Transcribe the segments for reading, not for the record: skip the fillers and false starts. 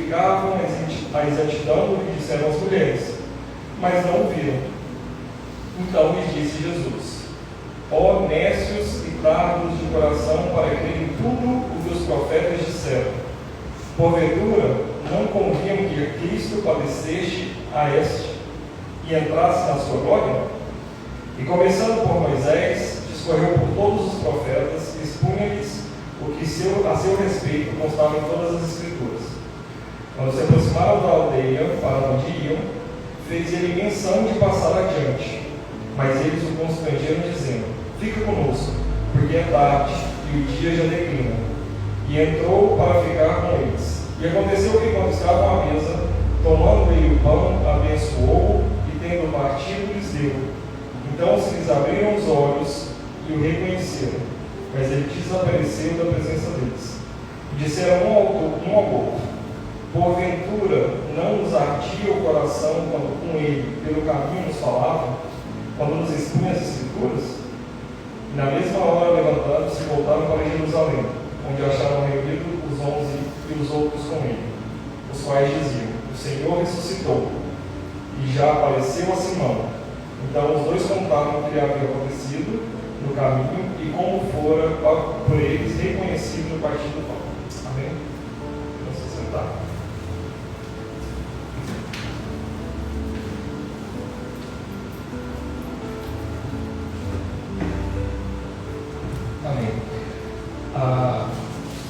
verificavam a exatidão do que disseram as mulheres, mas não o viram. Então lhes disse Jesus: ó nécios e tardos de coração para crer em tudo o que os profetas disseram. Porventura, não convinha que Cristo padecesse a este e entrasse na sua glória? E começando por Moisés, discorreu por todos os profetas, expunha-lhes o que a seu respeito constava em todas as Escrituras. Quando se aproximaram da aldeia para onde iam, fez ele menção de passar adiante. Mas eles o constrangeram, dizendo: fica conosco, porque é tarde e o dia já declina. E entrou para ficar com eles. E aconteceu que, quando estavam à mesa, tomando ele o pão, abençoou e, tendo partido, lhes deu. Então se lhes abriram os olhos e o reconheceram, mas ele desapareceu da presença deles. E disseram um ao outro: porventura não nos ardia o coração quando com ele pelo caminho nos falava, quando nos expunha as Escrituras? E na mesma hora, levantando-se, voltaram para Jerusalém, onde acharam reunidos os 11 e os outros com ele, os quais diziam: o Senhor ressuscitou e já apareceu a Simão. Então os dois contaram o que lhe havia acontecido no caminho e como fora por eles reconhecido no partir do pão. Amém? Vamos se sentar. Amém.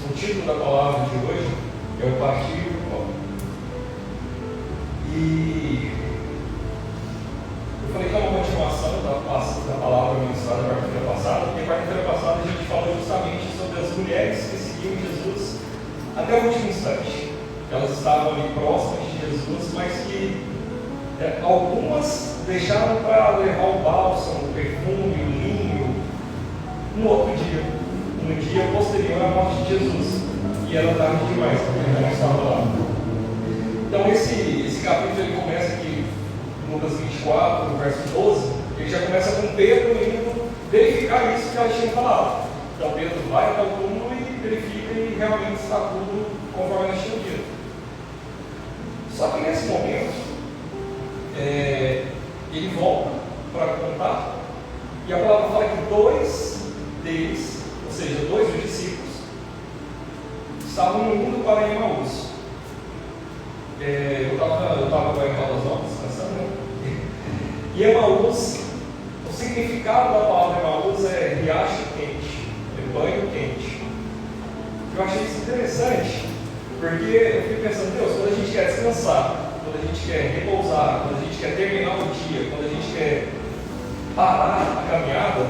O título da palavra de hoje é o partir do pão. E eu falei que é uma continuação da palavra ministrada na quarta-feira passada, porque na quarta-feira passada a gente falou justamente sobre as mulheres que seguiam Jesus até o último instante. Elas estavam ali próximas de Jesus, mas que algumas deixaram para levar o bálsamo, o perfume, o linho, no outro dia, no dia posterior à morte de Jesus. E era tarde demais, porque ele não estava lá. Então esse capítulo ele começa aqui, Lucas 24, no verso 12, ele já começa com Pedro indo verificar isso que elas tinham falado. Então Pedro vai até o túmulo e verifica e realmente está tudo conforme elas tinham dito. Só que nesse momento, ele volta para contar, e a palavra fala que dois deles, ou seja, dois dos discípulos, estavam indo para Emaús. Eu estava agora em Caldas Novas, descansando. E Emaús, o significado da palavra Emaús é riacho quente, é banho quente. Eu achei isso interessante, porque eu fiquei pensando: Deus, quando a gente quer descansar, quando a gente quer repousar, quando a gente quer terminar o dia, quando a gente quer parar a caminhada,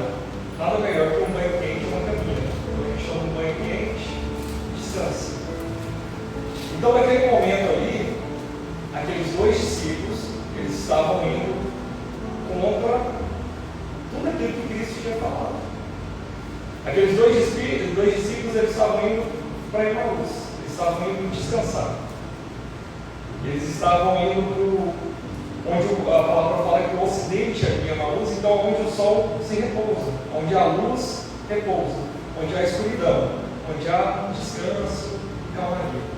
nada melhor que um banho quente ou uma caminhada. Quando a gente toma um banho quente, descansa. Então, naquele momento ali, aqueles dois discípulos, eles estavam indo contra tudo aquilo que Cristo tinha falado. Aqueles dois discípulos, eles estavam indo para Emaús, eles estavam indo descansar. Eles estavam indo para onde a palavra fala que o ocidente é Emaús, então onde o sol se repousa, onde a luz repousa, onde há escuridão, onde há descanso e calmaria.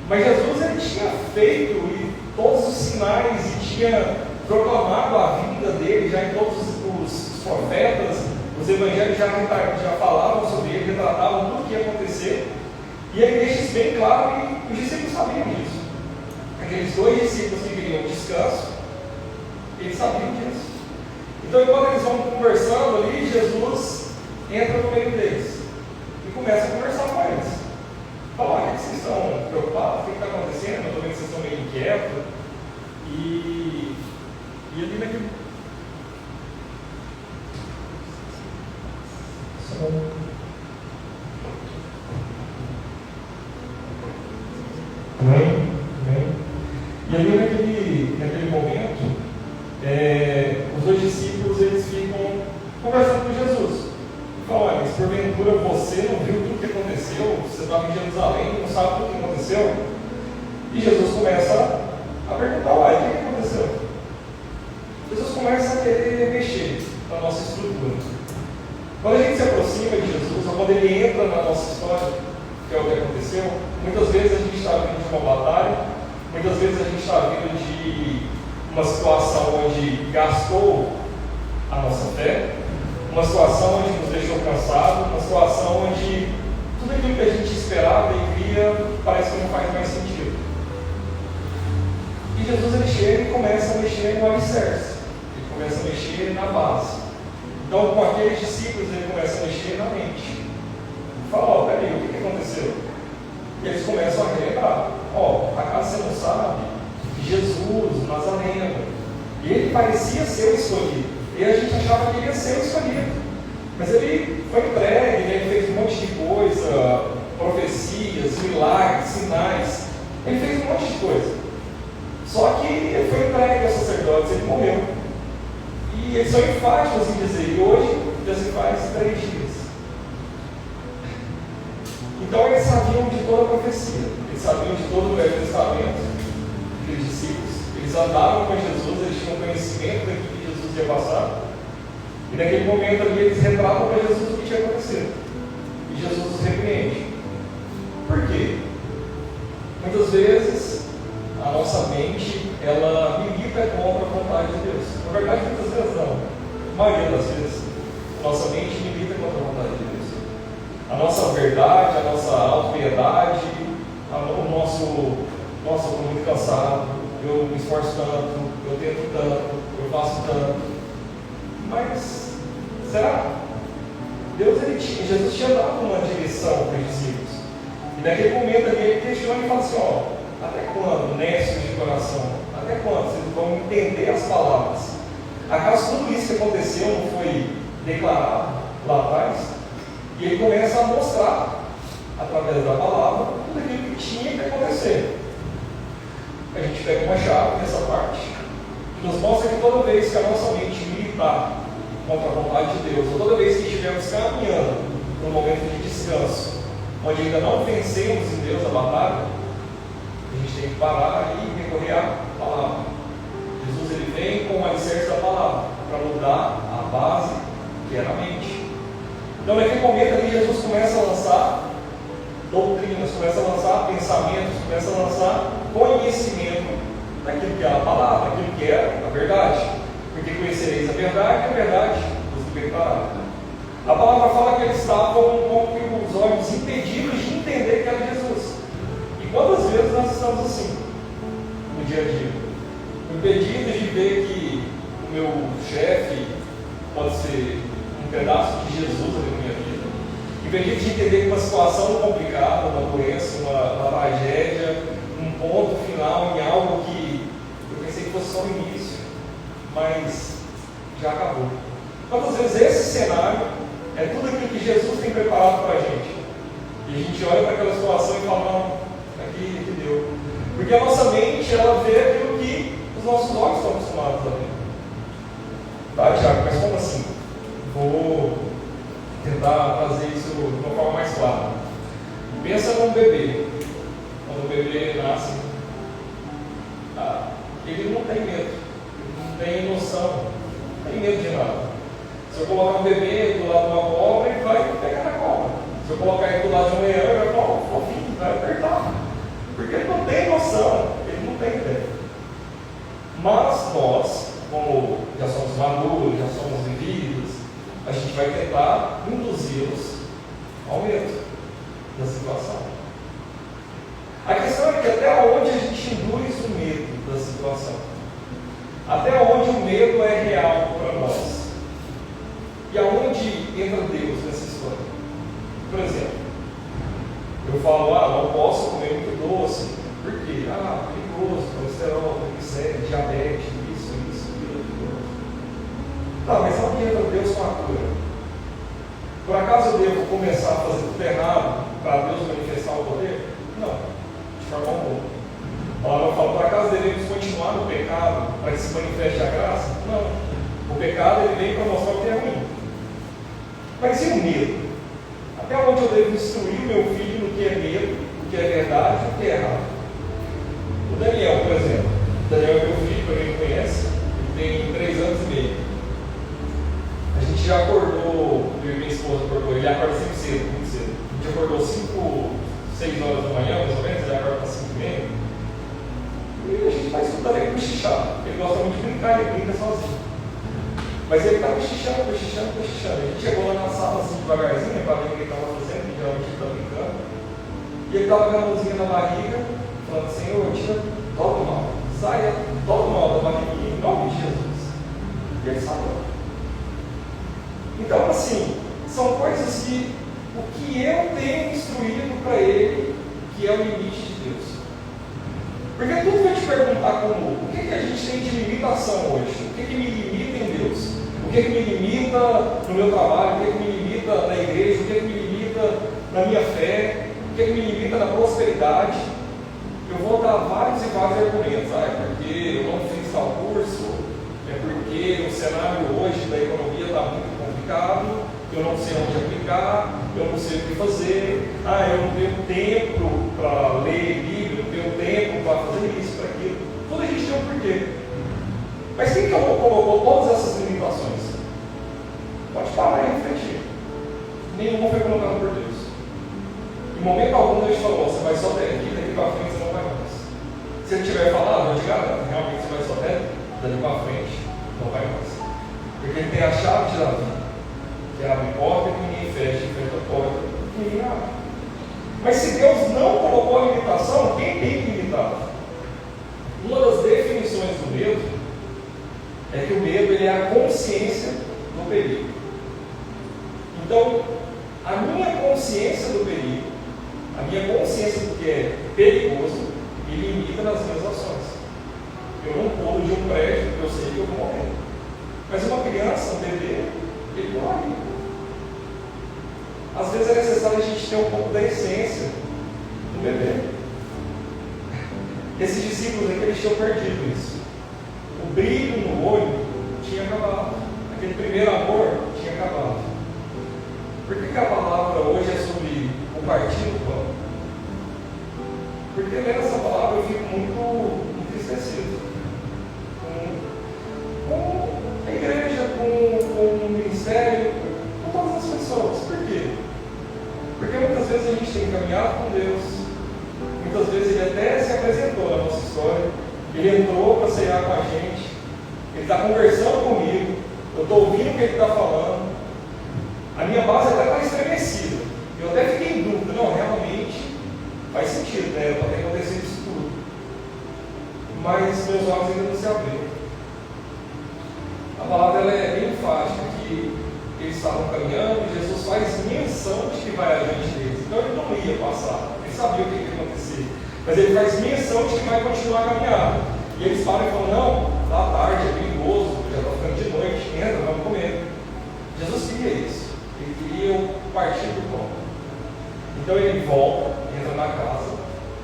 Mas Jesus ele tinha feito todos os sinais e tinha proclamado a vida dele já em todos os profetas, os evangelhos já falavam sobre ele, retratavam tudo o que ia acontecer, e ele deixa isso bem claro e os discípulos sabiam disso. Aqueles dois discípulos que queriam descanso, eles sabiam disso. Então, enquanto eles vão conversando ali, Jesus entra no meio deles e começa a conversar com eles. Fala: olha, vocês estão preocupados? O que está acontecendo? Eu estou vendo que vocês estão meio inquietos. E ali naquele. Amém? E ali naquele momento, os dois discípulos eles ficam conversando com Jesus. Falam: olha, mas porventura você não viu tudo o que aconteceu? Você estava em Jerusalém, não sabe tudo o que aconteceu? E Jesus começa a perguntar: olha, o que aconteceu? Jesus começa a querer mexer na nossa estrutura. Quando a gente se aproxima de Jesus, ou quando ele entra na nossa história, que é o que aconteceu. Muitas vezes a gente está vindo de uma batalha, muitas vezes a gente está vindo de uma situação onde gastou a nossa fé, uma situação onde nos deixou cansados, uma situação onde tudo aquilo que a gente esperava e via parece que não faz mais sentido. E Jesus ele chega e começa a mexer no alicerce, ele começa a mexer na base. Então, com aqueles discípulos, ele começa a mexer na mente. Fala, peraí, o que aconteceu? E eles começam a relembrar. Acaso você não sabe que Jesus, o Nazareno, ele parecia ser o escolhido. E a gente achava que ele ia ser o escolhido. Mas ele foi entregue, ele fez um monte de coisa, profecias, milagres, sinais. Ele fez um monte de coisa. Só que ele foi entregue aos sacerdotes, ele morreu. E eles são enfáticos em dizer, e hoje já se faz 3 dias. Então eles sabiam de toda a profecia, eles sabiam de todo o Velho Testamento, aqueles discípulos. Eles andavam com Jesus, eles tinham conhecimento daquilo que Jesus ia passar. E naquele momento ali eles retratam para Jesus o que tinha acontecido. E Jesus os repreende. Por quê? Muitas vezes a nossa mente, ela milita contra a vontade de Deus. Na verdade, muitas vezes não. A maioria das vezes, a nossa mente milita contra a vontade de Deus. A nossa verdade, a nossa autopiedade, nossa, eu estou muito cansado, eu me esforço tanto, eu tento tanto, eu faço tanto. Mas, será? Jesus tinha dado uma direção para os discípulos. E naquele momento ali, ele questiona e fala assim, até quando, nécios de coração? Até quando vocês vão entender as palavras? Acaso tudo isso que aconteceu não foi declarado lá atrás? E ele começa a mostrar, através da palavra, tudo aquilo que tinha que acontecer. A gente pega uma chave nessa parte, que nos mostra que toda vez que a nossa mente militar contra a vontade de Deus, ou toda vez que estivermos caminhando para um momento de descanso, onde ainda não vencemos em Deus a batalha, a gente tem que parar e recorrer à palavra. Jesus ele vem com o alicerce da palavra, para mudar a base que era a mente. Então, naquele momento ali, Jesus começa a lançar doutrinas, começa a lançar pensamentos, começa a lançar conhecimento daquilo que era a palavra, daquilo que era a verdade. Porque conhecereis a verdade e a verdade vos libertará. A palavra fala que eles estavam com os olhos impedidos de entender que era Jesus. E quantas vezes nós estamos assim, no dia a dia? Impedidos de ver que o meu chefe pode ser um pedaço de Jesus na minha vida. Impedidos de entender que uma situação complicada, uma doença, uma tragédia, um ponto final em algo que eu pensei que fosse só o início, mas já acabou. Quantas vezes esse cenário é tudo aquilo que Jesus tem preparado para a gente? E a gente olha para aquela situação e fala, não, aqui deu. Porque a nossa mente, ela vê aquilo que os nossos olhos estão acostumados a ver. Tá, Tiago, mas como assim? Vou tentar fazer isso de uma forma mais clara. Pensa num bebê. Quando o bebê nasce, ele não tem medo, ele não tem noção, não tem medo de nada. Se eu colocar um bebê do lado de uma cobra, ele vai pegar na cobra. Se eu colocar ele do lado de um leão, ele vai falar, fofinho, vai apertar. Porque ele não tem noção, ele não tem ideia. Mas nós, como já somos maduros, já somos vividos, a gente vai tentar induzi-los ao medo da situação. A questão é que até onde a gente induz o medo da situação? Até onde o medo é real para nós? E aonde entra Deus nessa história? Por exemplo, eu falo, não posso comer muito doce. Por quê? Perigoso, colesterol, triglicérides, diabetes, aquilo. Tá, mas aonde entra Deus com a cura? Por acaso eu devo começar a fazer tudo errado para Deus manifestar o poder? Não, de forma alguma. A palavra fala, por acaso devemos continuar no pecado para que se manifeste a graça? Não. O pecado ele vem para mostrar o que é ruim. Mas e o medo? Até onde eu devo instruir o meu filho no que é medo, o que é verdade e o que é errado? O Daniel, por exemplo. O Daniel é meu filho, para quem não conhece, ele tem 3 anos e meio. A gente já acordou, eu e minha esposa acordou, ele acorda sempre cedo, muito cedo. A gente acordou 5 6 horas da manhã, mais ou menos, ele acorda para 5h30. E a gente vai escutando ele cochichar. Ele gosta muito de brincar, ele brinca sozinho. Mas ele está cochichando. A gente chegou lá na sala assim devagarzinho, para ver o que ele estava fazendo, que geralmente ele está brincando. E ele estava com a mãozinha na barriga, falando: Senhor, tira todo o mal, saia todo o mal da barriguinha, em nome de Jesus. E ele saiu. Então, assim, são coisas que o que eu tenho instruído para ele, que é o limite de Deus. Porque tudo vai te perguntar como, o que a gente tem de limitação hoje? O que me limita em Deus? O que me limita no meu trabalho? O que me limita na igreja? O que me limita na minha fé? O que me limita na prosperidade? Eu vou dar vários e vários argumentos. É porque eu não fiz tal curso, é porque o cenário hoje da economia está muito complicado, eu não sei onde aplicar, eu não sei o que fazer, eu não tenho tempo para ler Bíblia, não tenho tempo para fazer isso, para aquilo. Tudo a gente tem um porquê. Mas quem que colocou todas essas limitações? Pode parar e refletir. Nenhuma foi colocada por Deus. Em momento algum Deus falou: você vai só até aqui, daqui para frente você não vai mais. Se ele tiver falado, eu te garanto, realmente você vai só até daqui para frente, não vai mais. Porque ele tem a chave de Davi, que abre porta que ninguém fecha, fecha a porta que ninguém abre. Mas se Deus não colocou a limitação, quem tem que limitar? Uma das definições do medo é que o medo ele é a consciência do perigo. Então, a minha consciência do perigo, a minha consciência do que é perigoso, me limita nas minhas ações. Eu não pulo de um prédio porque eu sei que eu vou morrer. Mas uma criança, um bebê, ele morre. Às vezes é necessário a gente ter um pouco da essência do bebê. Esses discípulos aqui, eles tinham perdido isso. O brilho no olho tinha acabado. Aquele primeiro amor tinha acabado. Por que a palavra hoje é sobre o partir do pão? Porque lendo essa palavra eu fico muito entristecido com a igreja, com o ministério, com todas as pessoas. Por quê? Porque muitas vezes a gente tem caminhado com Deus, muitas vezes Ele até se apresentou na nossa história, Ele entrou para ceiar com a gente, Ele está conversando comigo, eu estou ouvindo o que Ele está falando, a minha base até está estremecida, eu até fiquei em dúvida: não, realmente faz sentido, né? Pode ter acontecido isso tudo, mas meus olhos ainda não se abriram. A palavra ela é bem enfática, que eles estavam caminhando e Jesus faz menção de que vai adiante deles. Então ele não ia passar, ele sabia o que ia acontecer, mas ele faz menção de que vai continuar a caminhada. E eles param e falam: não, está tarde, é perigoso, já está ficando de noite, entra, vamos comer. Jesus queria isso, ele queria o partir do pão. Então ele volta, entra na casa,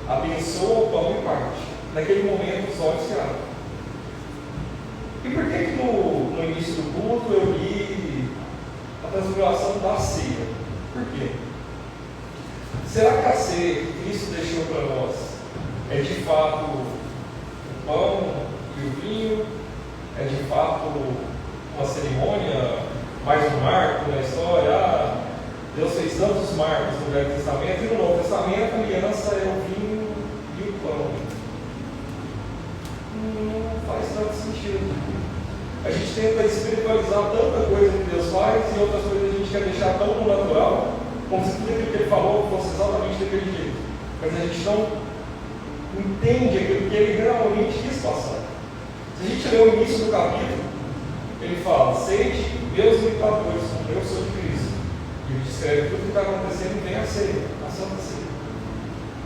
abençoa o pão e parte. Naquele momento os olhos se abrem. E por que no início do culto eu li a transfiguração da ceia? Por quê? Será que a ceia que Cristo deixou para nós é de fato o pão e o vinho? É de fato uma cerimônia, mais um marco na história? Deus fez tantos marcos no Velho Testamento, e no Novo Testamento a aliança é o vinho e o pão. Não faz tanto sentido. A gente tenta espiritualizar tanta coisa que Deus faz e outras coisas a gente quer deixar tão no natural, como se tudo aquilo que Ele falou fosse exatamente daquele jeito. Mas a gente não entende aquilo que Ele realmente quis passar. Se a gente ler o início do capítulo, Ele fala: sede, meus imitadores, como eu sou de Cristo. E Ele descreve tudo o que está acontecendo e vem a ceia, a Santa Ceia.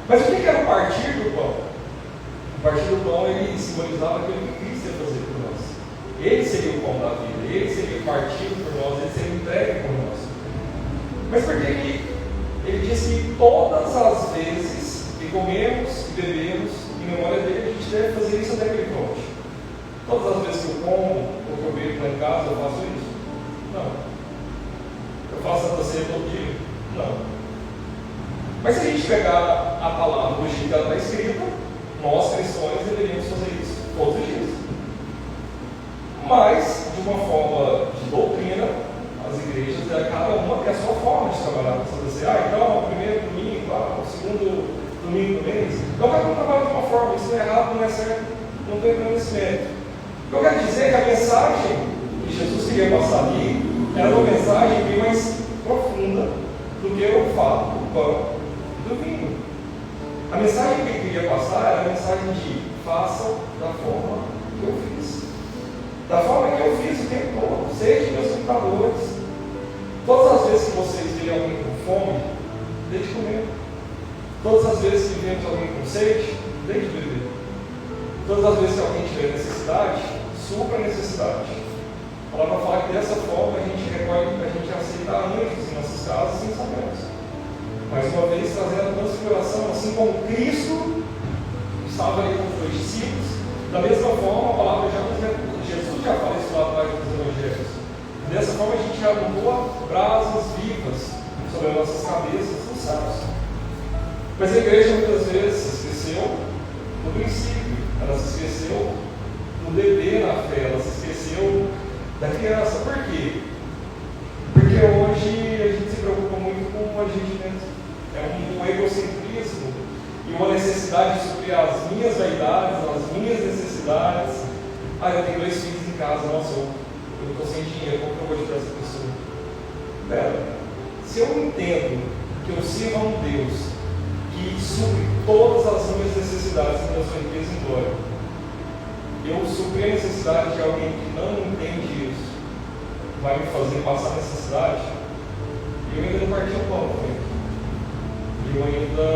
Mas o que era o partir do pão? O partir do pão, ele simbolizava aquilo que Cristo ia fazer por nós. Ele seria o pão da vida, ele seria partido por nós, ele seria entregue por nós. Mas por que ele diz que todas as vezes que comemos e bebemos em memória dele, a gente deve fazer isso até que ele volte? Todas as vezes que eu como ou que eu bebo lá em casa, eu faço isso? Não. Eu faço Santa Ceia todo dia? Não. Mas se a gente pegar a palavra do jeito que ela está escrita, nós cristãos deveríamos fazer isso todos os dias. Mas, de uma forma de doutrina, as igrejas, cada uma tem a sua forma de trabalhar com Santa Ceia. Então, o primeiro domingo, o segundo não é certo, não estou entrando nesse mérito. O que eu quero dizer é que a mensagem que Jesus queria passar ali era uma mensagem bem mais profunda do que o fato do pão e do vinho. A mensagem que ele queria passar era a mensagem de faça da forma que eu fiz. Da forma que eu fiz o tempo todo. Sejam meus imitadores. Todas as vezes que vocês verem alguém com fome, deixe comer. Todas as vezes que vemos alguém com sede, deixe beber. Todas as vezes que alguém tiver necessidade, supra a necessidade. A palavra fala que dessa forma a gente recolhe, a gente aceita anjos em nossas casas sem sabermos. Mais uma vez, trazendo a transfiguração, assim como Cristo estava ali com os dois discípulos, da mesma forma, a palavra Jesus já fala isso lá atrás dos evangelhos. Dessa forma, a gente já botou brasas vivas sobre as nossas cabeças nos céus. Mas a igreja muitas vezes se esqueceu do princípio, ela se esqueceu do bebê na fé, ela se esqueceu da criança. Por quê? Porque hoje a gente se preocupa muito com a gente mesmo. É um egocentrismo e uma necessidade de suprir as minhas vaidades, as minhas necessidades. Eu tenho 2 filhos em casa, nossa, eu estou sem dinheiro, como que eu vou ajudar essa pessoa? Pera, se eu entendo que eu sirvo a um Deus que supre todas as minhas necessidades e minhas riquezas em glória, eu suprir a necessidade de alguém que não entende isso, vai me fazer passar necessidade, e eu ainda não parti o pão, né? E eu ainda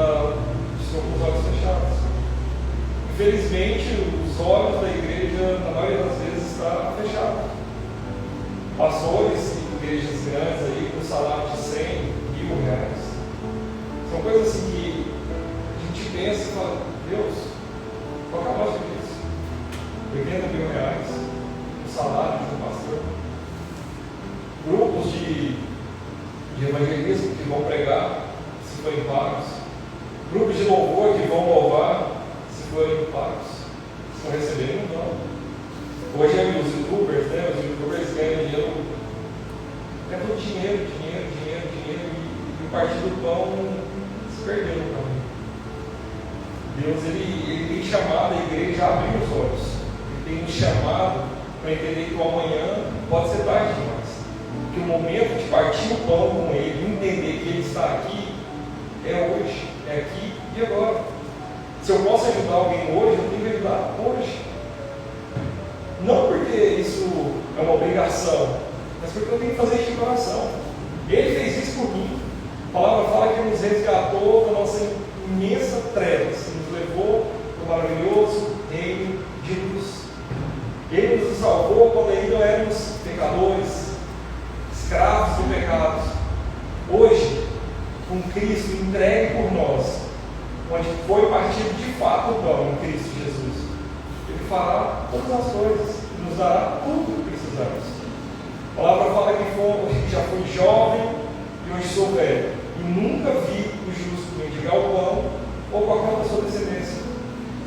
estou com os olhos fechados. Infelizmente, os olhos da igreja, na maioria das vezes, está fechado. Pastores de igrejas grandes aí, com salário de 100 mil reais. São coisas assim que a gente pensa e fala, Deus, qual é a lógica disso? 80 mil reais, o salário de um pastor. Grupos de evangelismo que vão pregar, se forem pagos. Grupos de louvor que vão louvar, se forem pagos. Se não receberem, não vão. Hoje os youtubers, né? Os youtubers ganham dinheiro. É tudo dinheiro, e o partido do pão se perdeu no caminho. Deus, ele tem chamado a igreja a abrir os olhos. Ele tem nos chamado para entender que o amanhã pode ser tarde demais. Que o momento de partir o pão com ele, entender que ele está aqui, é hoje, é aqui e agora. Se eu posso ajudar alguém hoje, eu tenho que ajudar hoje. Não porque isso é uma obrigação, mas porque eu tenho que fazer isso de coração. Ele fez isso por mim. A palavra fala que ele nos resgatou da nossa imensa trevas, nos levou para o maravilhoso reino de luz. Ele nos salvou quando ainda éramos pecadores, escravos do pecado. Hoje, com Cristo entregue por nós, onde foi partido de fato o pão em Cristo Jesus, Ele fará todas as coisas, nos dará tudo o que precisamos. A palavra fala que já fui jovem e hoje sou velho, e nunca vi o justo mendigar o pão ou qualquer da sua descendência.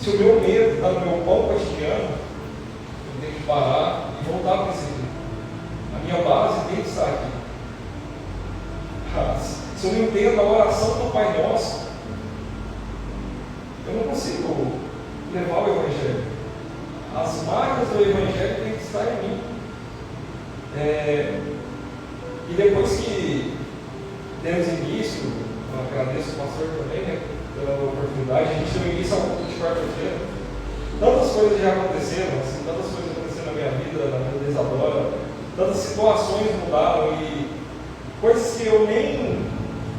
Se o meu medo está no meu pão cotidiano, eu tenho que parar e voltar para esse livro. A minha base tem que estar aqui. Se eu não entendo a oração do Pai Nosso, eu não consigo levar o Evangelho. As marcas do Evangelho têm que estar em mim. E depois que demos início, eu agradeço o pastor também, né, pela oportunidade, a gente deu início ao culto de quarta-feira. Tantas coisas já aconteceram, assim, tantas coisas aconteceram na minha vida, na vida da Isadora, tantas situações mudaram e coisas que eu nem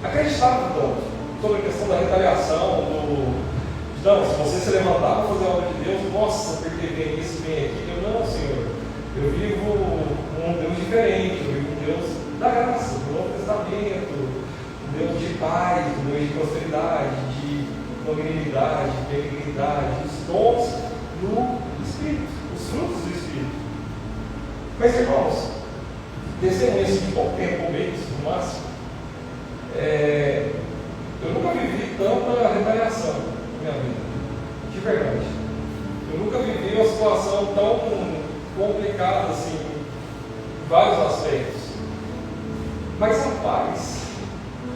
acreditava tanto, sobre a questão da retaliação, não, se você se levantar para fazer a obra de Deus, nossa, porque vem isso, vem aquilo. Não, Senhor, eu vivo um Deus diferente, eu vivo um Deus da graça, do Novo Testamento, um Deus de paz, um Deus de prosperidade, de longanimidade, de benignidade, os dons do Espírito, os frutos do Espírito. Mas, irmãos, testemunhas de pouco tempo, mês, no máximo, eu nunca vivi tanta retaliação na minha vida, de verdade. Eu nunca vivi uma situação tão complicada assim, em vários aspectos. Mas a paz,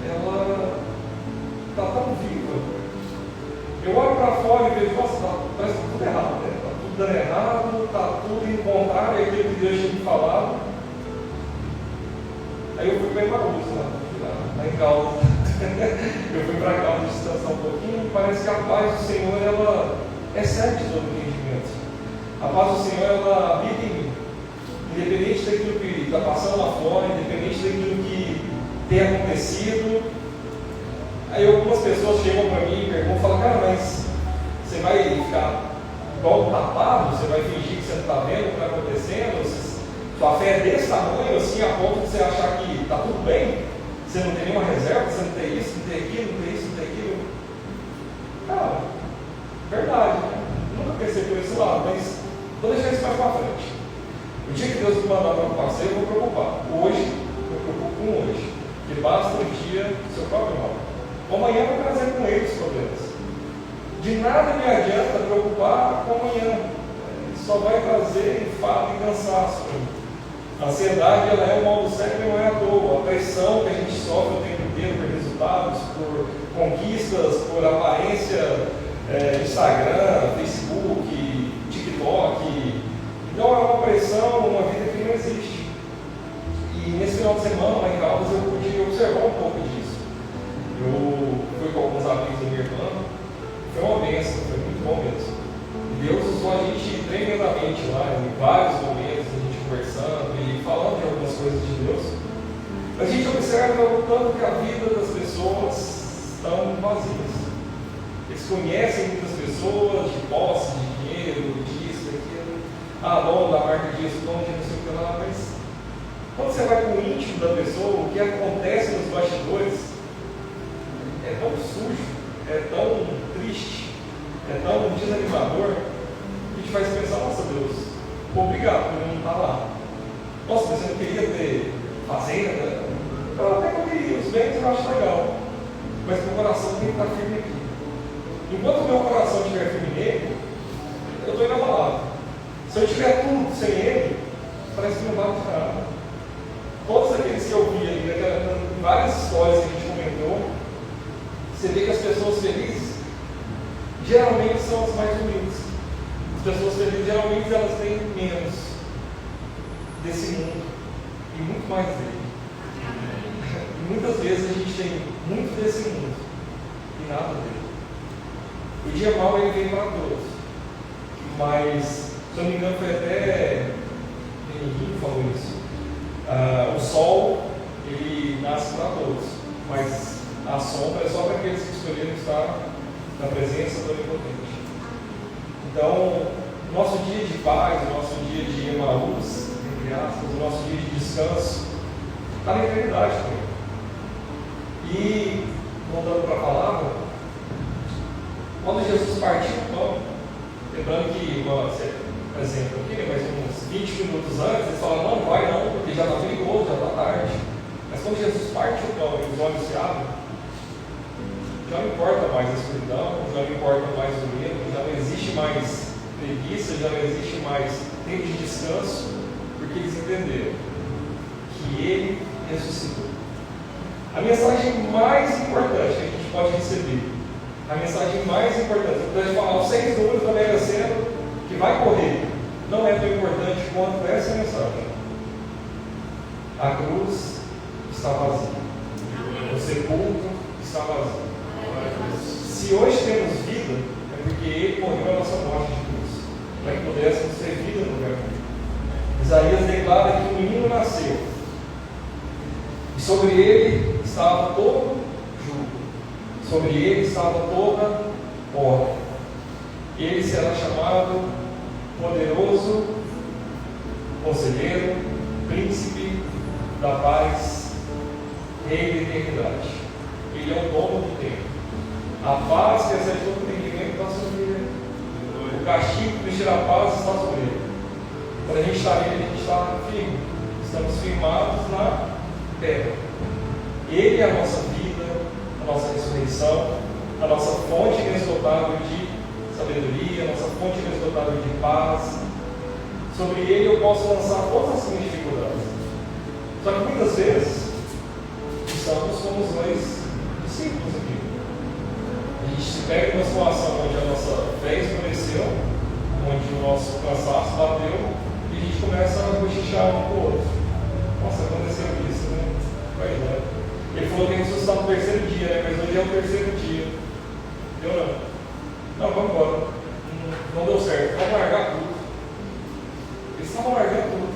ela está tão viva, Eu olho para fora e vejo, nossa, parece que está tudo errado, né? Está tudo dando errado, está tudo em contrário àquilo que Deus tinha me falado. Aí eu fui para Emaús, lá em Caldas. Eu fui para Caldas descansar um pouquinho e parece que a paz do Senhor, ela excede todo o entendimento. A paz do Senhor, ela habita em mim. Independente daquilo que está passando lá fora, independente daquilo que tem acontecido. Aí algumas pessoas chegam para mim e perguntam, falam, cara, mas você vai ficar igual um tapado? Você vai fingir que você não está vendo o que está acontecendo? Sua fé é desse tamanho, assim, a ponto de você achar que está tudo bem? Você não tem nenhuma reserva, você não tem isso, não tem aquilo, não tem isso, não tem aquilo? Cara, verdade, né? Nunca pensei por esse lado, mas vou deixar isso mais para frente. O dia que Deus me mandar preocupar, eu vou preocupar. Hoje, eu preocupo com hoje. Que basta um dia do seu próprio mal. Amanhã eu vou trazer com ele os problemas. De nada me adianta preocupar com amanhã. Ele só vai trazer enfado e cansaço para mim. A ansiedade, ela é um mal do século e não é à toa. A pressão que a gente sofre o tempo inteiro por resultados, por conquistas, por aparência, Instagram, Facebook, TikTok. Então é uma pressão, uma vida que não existe. E nesse final de semana, lá em Caldas, eu pude observar um pouco disso. Eu fui com alguns amigos da minha irmã, foi uma bênção, foi muito bom mesmo. E Deus usou a gente tremendamente lá, em vários momentos, a gente conversando e falando de algumas coisas de Deus. A gente observa o tanto que a vida das pessoas estão vazias. Eles conhecem muitas pessoas de posse, de dinheiro, disso, daquilo. Dono da marca disso, dono de não sei o que lá, mas quando você vai para o íntimo da pessoa, o que acontece nos bastidores é tão sujo, é tão triste, é tão desanimador, que a gente faz pensar, nossa Deus, obrigado por não estar lá. Nossa, mas você não queria ter fazenda? Eu até que eu queria, os bens eu acho legal, mas meu coração tem que estar firme aqui. Enquanto o meu coração estiver firme nele, eu estou inabalável. Se eu tiver tudo sem ele, parece que não vale de nada. Todos aqueles que eu vi ali, várias histórias que a gente comentou, você vê que as pessoas felizes geralmente são as mais humildes. As pessoas felizes geralmente elas têm menos desse mundo e muito mais dele. E muitas vezes a gente tem muito desse mundo e nada dele. O dia mau ele vem para todos, mas se eu não me engano foi até Henrique que falou isso. O sol ele nasce para todos, mas a sombra é só para aqueles que escolheram estar na presença do Onipotente. Então, o nosso dia de paz, o nosso dia de Emaús, entre aspas, o nosso dia de descanso, está na eternidade também. E, voltando para a palavra, quando Jesus partiu o pão, lembrando que, por exemplo, aqui, mais uns 20 minutos antes, eles falaram, não vai não, porque já está perigoso, já está tarde. Mas quando Jesus parte o pão e os olhos se abrem, já não importa mais a escuridão, já não importa mais o medo, já não existe mais preguiça, já não existe mais tempo de descanso, porque eles entenderam que Ele ressuscitou. A mensagem mais importante que a gente pode receber, a mensagem mais importante, eu pudesse falar os 6 números da Mega Sena que vai correr, não é tão importante quanto essa mensagem. A cruz está vazia, o sepulcro está vazio. Se hoje temos vida, é porque Ele morreu a nossa morte de cruz, para que pudéssemos ter vida no lugar dele. Isaías declara que o menino nasceu, e sobre ele estava todo jugo, sobre ele estava toda honra. Ele será chamado Poderoso, Conselheiro, Príncipe da Paz, Rei da Eternidade. Ele é o dono do tempo. A paz que excede todo entendimento está sobre ele. O castigo que nos tira a paz está sobre ele. Quando a gente está nele, a gente está firme. Estamos firmados na terra. Ele é a nossa vida, a nossa ressurreição, a nossa fonte inesgotável de sabedoria, a nossa fonte inesgotável de paz. Sobre ele eu posso lançar todas as minhas dificuldades. Só que muitas vezes estamos como os dois discípulos aqui. A gente se pega uma situação onde a nossa fé esmoreceu, onde o nosso cansaço bateu, e a gente começa a cochichar um com o outro. Nossa, aconteceu isso, né? Pois é. Ele falou que ia ressuscitar no terceiro dia, né? Mas hoje é o terceiro dia. Deu não? Não, vamos embora. Não deu certo. Vamos largar tudo. Eles estavam largando tudo.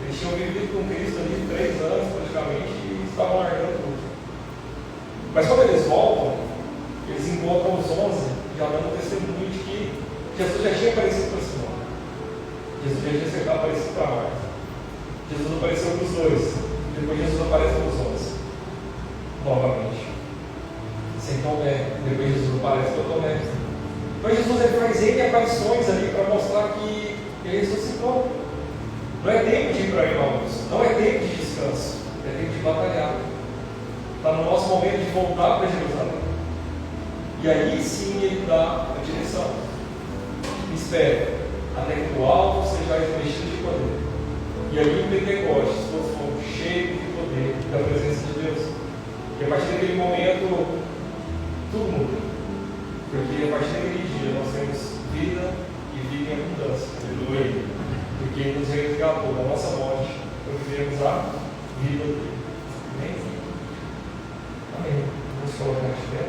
Eles tinham vivido com Cristo ali 3 anos praticamente e estavam largando tudo. Mas quando eles voltam, eles encontram os 11 já dando testemunho de que Jesus já tinha aparecido para Simão. Jesus já tinha aparecido para Marta. Jesus apareceu para os dois. Depois Jesus aparece para os 11. Novamente. Sem Tomé. Depois Jesus aparece para Tomé. Então Jesus ele faz N aparições ali para mostrar que ele ressuscitou. Não é tempo de ir para Emmaus. Não é tempo de descanso. É tempo de batalhar. Está no nosso momento de voltar para Jerusalém. E aí sim ele dá a direção. Espera até que do alto sejais revestidos de poder. E aí em Pentecostes todos fomos cheios de poder da presença de Deus. E a partir daquele momento tudo muda. Porque a partir daquele dia nós temos vida e vida em abundância. Aleluia. Porque ele nos resgatou da nossa morte para vivermos a vida dele. Amém? Amém. Vamos colocar de pé.